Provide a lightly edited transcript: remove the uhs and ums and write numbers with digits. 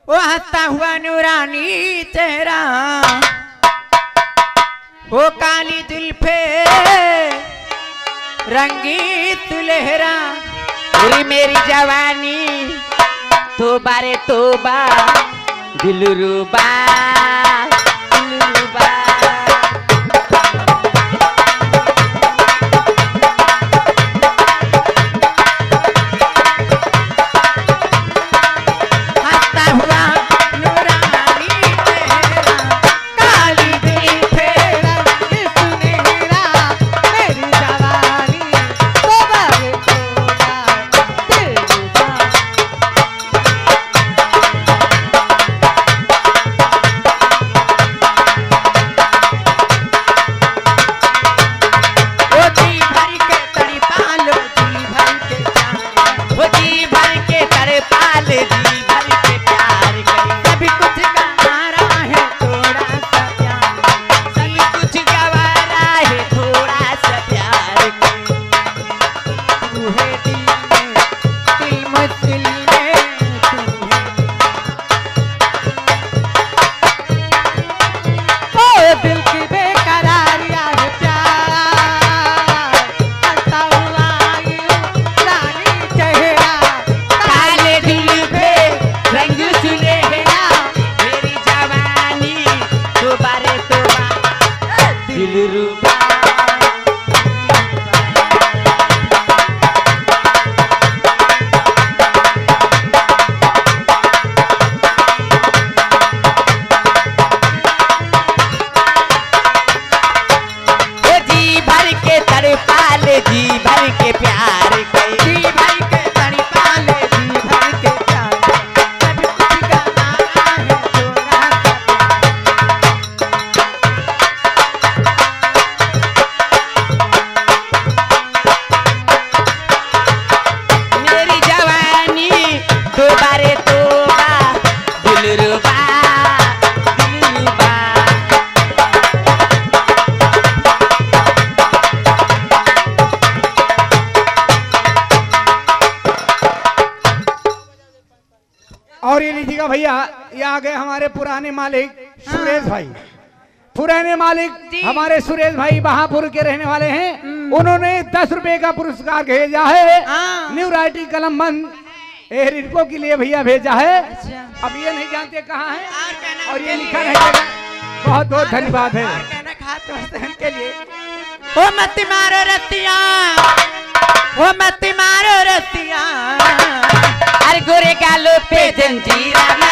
वो हंसता हुआ नूरानी चेहरा, वो काली जुल्फे रंगी सुलहरा। पूरी मेरी जवानी तोबा रे तोबा, दिलरुबा दिलरुबा। और ये लीजिएगा भैया, ये आ गए हमारे पुराने मालिक सुरेश भाई। पुराने मालिक हमारे सुरेश भाई बहापुर के रहने वाले हैं। उन्होंने 10 रुपए का पुरस्कार भेजा है। न्यू राइटिंग कलम बंद रिड़को के लिए भैया भेजा है। अब ये नहीं जानते कहाँ है और ये लिखा रहेगा। बहुत बहुत धन्यवाद है। के लिए ओ मत मारो रतिया, ओ मत मारो रतिया, अरे गोरे गालों पे जंजीरा।